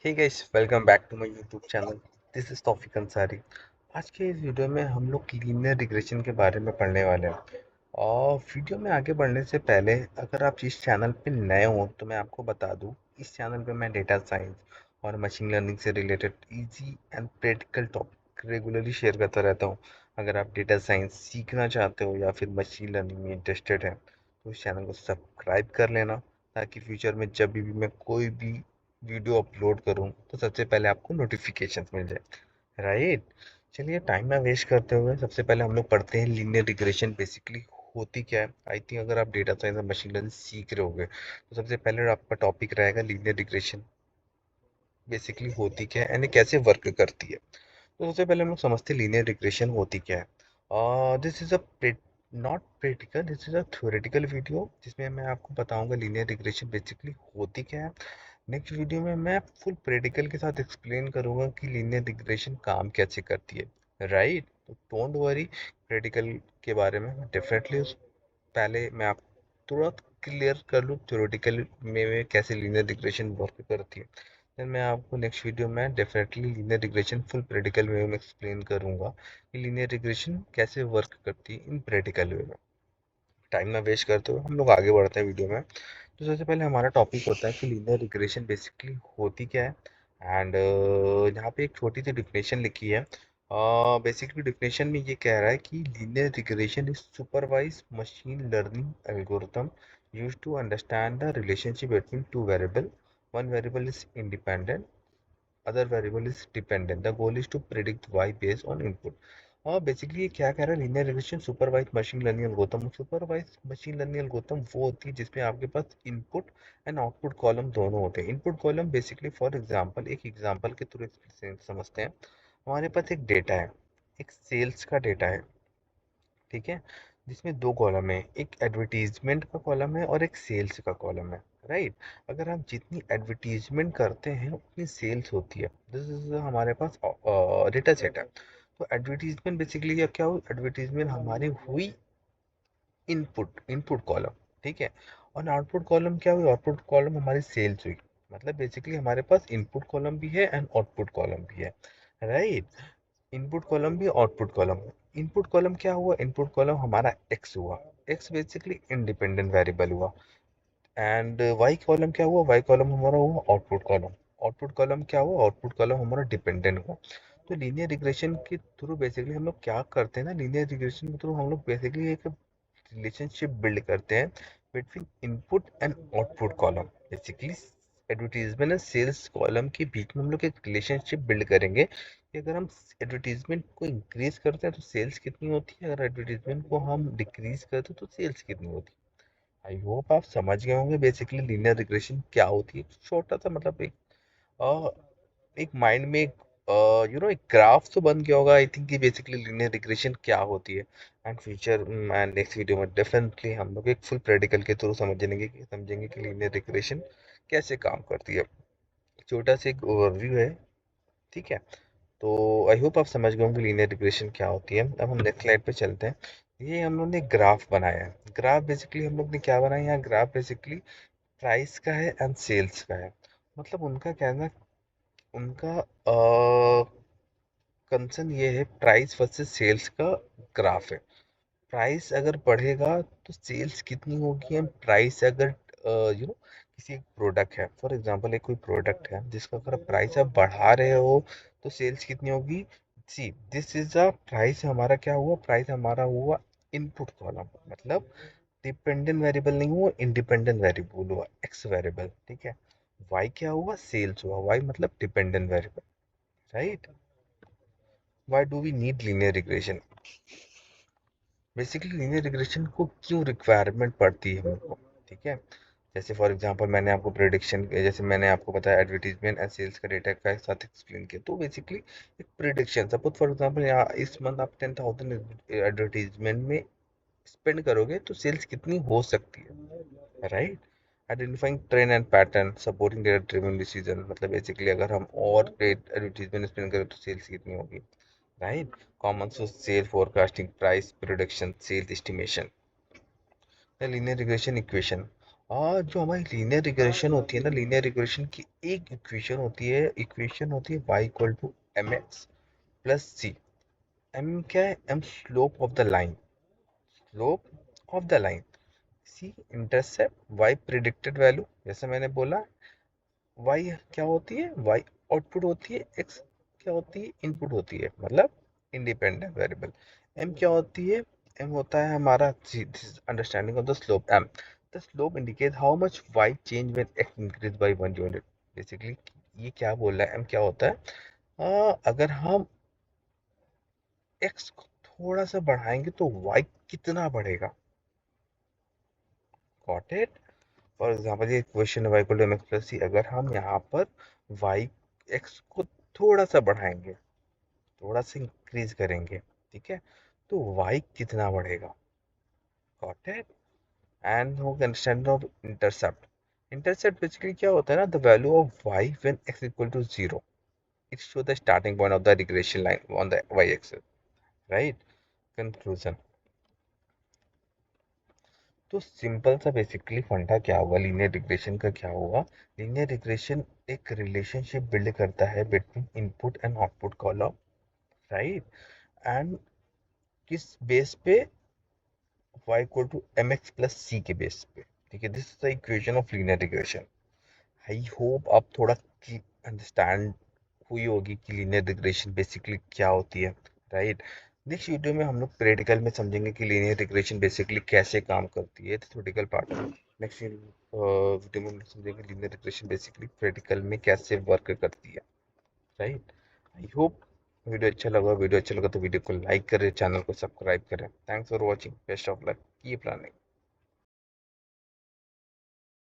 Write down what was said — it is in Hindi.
Hey guys, welcome back to my YouTube channel. This is Taufiq Ansari. आज के इस वीडियो में हम लोग लीनियर रिग्रेशन के बारे में पढ़ने वाले हैं। और वीडियो में आगे बढ़ने से पहले अगर आप इस चैनल पे नए हो तो मैं आपको बता दूं, इस चैनल पे मैं डेटा साइंस और मशीन लर्निंग से related easy and practical topic regularly share करता रहता हूँ। अगर आप डेटा साइंस सीखना चाहते हो या फिर मशीन लर्निंग में इंटरेस्टेड है तो इस चैनल को सब्सक्राइब कर लेना, ताकि फ्यूचर में जब भी मैं कोई भी वीडियो अपलोड करूँ तो सबसे पहले आपको नोटिफिकेशन मिल जाए। राइट, चलिए टाइम ना वेस्ट करते हुए सबसे पहले हम लोग पढ़ते हैं लीनियर रिग्रेशन बेसिकली होती क्या है। आई थिंक अगर आप डेटा साइंस और मशीन लर्निंग सीख रहे होगे तो सबसे पहले आपका टॉपिक रहेगा लीनियर रिग्रेशन बेसिकली होती क्या है यानी कैसे वर्क करती है। तो सबसे पहले हम लोग समझते हैं लीनियर रिग्रेशन होती क्या है। This is a not practical, this is a theoretical video जिसमें मैं आपको बताऊंगा लीनियर रिग्रेशन बेसिकली होती क्या है। नेक्स्ट वीडियो में मैं फुल प्रैक्टिकल के साथ एक्सप्लेन करूंगा कि लीनियर रिग्रेशन काम कैसे करती है। राइट, तो डोंट वरी, प्रैक्टिकल के बारे में डेफिनेटली पहले मैं आप तुरंत क्लियर कर लूँ थ्योरेटिकल में कैसे लीनियर रिग्रेशन वर्क करती है। देन मैं आपको नेक्स्ट वीडियो में definitely linear regression full practical way में एक्सप्लेन करूंगा कि लीनियर रिग्रेशन कैसे वर्क करती है इन प्रैक्टिकल वे में। टाइम ना वेस्ट करते हुए हम लोग आगे बढ़ते हैं वीडियो में। तो सबसे पहले हमारा टॉपिक होता है कि लीनियर रिग्रेशन बेसिकली होती क्या है। एंड यहाँ पे एक छोटी सी डिफिनेशन लिखी है। बेसिकली डिफिनेशन में ये कह रहा है कि linear regression is supervise machine learning algorithm used to understand the relationship between two variable. One variable is independent, other variable is dependent. The goal is to predict y based on input. और बेसिकली ये क्या कह रहा है, linear regression supervise machine learning algorithm. Supervise machine learning algorithm वो होती है जिसमें आपके पास इनपुट एंड आउटपुट कॉलम दोनों होते हैं। Input column basically for example, एक एग्जांपल के थ्रू समझते हैं। हमारे पास एक डेटा है, एक सेल्स का डेटा है, ठीक है, जिसमें दो कॉलम है, एक एडवर्टीजमेंट का कॉलम है और एक सेल्स का कॉलम है। राइट, अगर हम जितनी एडवर्टीजमेंट करते हैं उतनी सेल्स होती है। दिस इज हमारे पास डेटा सेट है। तो एडवर्टीजमेंट बेसिकली क्या हुई, एडवर्टीजमेंट हमारी हुई इनपुट कॉलम, ठीक है। और आउटपुट कॉलम क्या हुई, आउटपुट कॉलम हमारी सेल्स हुई। मतलब बेसिकली हमारे पास इनपुट कॉलम भी है एंड आउटपुट कॉलम भी है। राइट, इनपुट कॉलम भी आउटपुट कॉलम। इनपुट कॉलम क्या हुआ, इनपुट कॉलम हमारा एक्स हुआ। एक्स बेसिकली इंडिपेंडेंट वेरिएबल हुआ। एंड वाई कॉलम क्या हुआ, वाई कॉलम हमारा हुआ आउटपुट कॉलम। आउटपुट कॉलम क्या हुआ, आउटपुट कॉलम हमारा डिपेंडेंट हुआ। तो लीनियर रिग्रेशन के थ्रू बेसिकली हम लोग क्या करते हैं ना, लीनियर रिग्रेशन के थ्रू हम लोग बेसिकली एक रिलेशनशिप बिल्ड करते हैं between input and output column. Basically advertisement and sales column के बीच में हम लोग एक रिलेशनशिप बिल्ड करेंगे कि अगर हम एडवर्टीजमेंट को इंक्रीज करते हैं तो सेल्स कितनी होती है, अगर एडवर्टीजमेंट को हम डिक्रीज करते हैं तो सेल्स कितनी होती है। आई होप आप समझ गए होंगे बेसिकली लीनियर रिग्रेशन क्या होती है। छोटा सा मतलब अ, एक माइंड में एक एक ग्राफ तो बन गया होगा आई थिंक कि बेसिकली लीनियर रिग्रेशन क्या होती है। And future and next video में डेफिनेटली हम लोग एक फुल प्रैक्टिकल के थ्रू समझेंगे कि लीनियर रिग्रेशन कैसे काम करती है। छोटा सा एक ओवरव्यू है, ठीक है। तो आई होप आप समझ गए होंगे लीनियर रिग्रेशन क्या होती है। अब हम नेक्स्ट स्लाइड पे चलते हैं। ये हम लोग ने ग्राफ बनाया है। ग्राफ बेसिकली हम लोग ने क्या बनाया, यहाँ ग्राफ बेसिकली प्राइस का है एंड सेल्स का है। मतलब उनका क्या है ना, उनका कंसर्न ये है, प्राइस वर्सेस सेल्स का ग्राफ है। प्राइस अगर बढ़ेगा तो सेल्स कितनी होगी, एंड प्राइस अगर किसी एक प्रोडक्ट है, फॉर एग्जांपल एक कोई प्रोडक्ट है जिसका अगर प्राइस आप बढ़ा रहे हो तो सेल्स कितनी होगी। See this is a price, हमारा क्या हुआ, प्राइस हमारा हुआ इनपुट कॉलम। मतलब डिपेंडेंट वेरिएबल नहीं हुआ, इंडिपेंडेंट वेरिएबल हुआ, एक्स वेरिएबल, ठीक है। वाई क्या हुआ, सेल्स हुआ, वाई मतलब dependent variable. Right, why do we need linear regression. Basically linear regression को क्यों रिक्वायरमेंट पड़ती है हमको, ठीक है। जैसे फॉर एग्जांपल मैंने आपको प्रिडिक्शन, जैसे मैंने आपको बताया एडवर्टीजमेंट एंड सेल्स का डेटा का साथ एक्सप्लेन किया, तो बेसिकली एक प्रिडिक्शन, सपोज फॉर एग्जांपल यहाँ इस मंथ आप 10,000 एडवर्टीजमेंट में स्पेंड करोगे तो सेल्स कितनी हो सकती है। Right, identifying trend and pattern supporting data driven decision. मतलब बेसिकली अगर हम और एडवर्टीजमेंट स्पेंड करें तो सेल्स कितनी होगी। Right, common source sale forecasting, price prediction, sales estimation. The linear regression equation. जो हमारी लीनियर रिग्रेशन होती है ना, लीनियर रिग्रेशन की एक इक्वेशन होती है y equal to M X plus C. M क्या है? M slope of the line, slope of the line, C intercept, y predicted value, जैसे मैंने बोला y क्या होती है? y आउटपुट होती है, x क्या होती है? इनपुट होती है, मतलब इंडिपेंडेंट वेरिएबल। m क्या होती है? m होता है हमारा understanding of the slope m। The slope indicate how much y change when x increase by 1 unit. Basically ये क्या बोल रहा है, m क्या होता है? अगर हम x को थोड़ा सा बढ़ाएंगे तो y कितना बढ़ेगा। Got it? फॉर एग्जाम्पल ये question y equal to mx plus C, अगर हम यहाँ पर y x को थोड़ा सा बढ़ाएंगे, थोड़ा सा इंक्रीज करेंगे, ठीक है, तो y कितना बढ़ेगा। Got it? एंड हो understand of intercept. Intercept basically क्या होता है ना, the value of y when x equal to 0, it show the starting point of the regression line on the y axis, right. Conclusion, तो सिंपल सा बेसिकली फंडा क्या होगा लीनियर रिग्रेशन का, क्या होगा? लीनियर रिग्रेशन एक रिलेशनशिप बिल्ड करता है between input and output column, right. And किस बेस पे? y equal to M X plus C के बेस पे, ठीक है। This is the equation of linear regression. I hope आप थोड़ा अंडरस्टैंड हुई होगी कि लीनियर रिग्रेशन बेसिकली क्या होती है, राइट। नेक्स्ट वीडियो में हम लोग प्रैक्टिकल में समझेंगे कि लीनियर रिग्रेशन बेसिकली कैसे काम करती है, थ्योरेटिकल पार्ट में। नेक्स्ट वीडियो में हम लोग समझेंगे लीनियर रिग्रेशन बेसिकली प्रैक्टिकल में कैसे वर्क करती है, राइट। आई होप वीडियो अच्छा लगा तो वीडियो को लाइक करें, चैनल को सब्सक्राइब करें। Thanks for watching, best of luck, keep learning.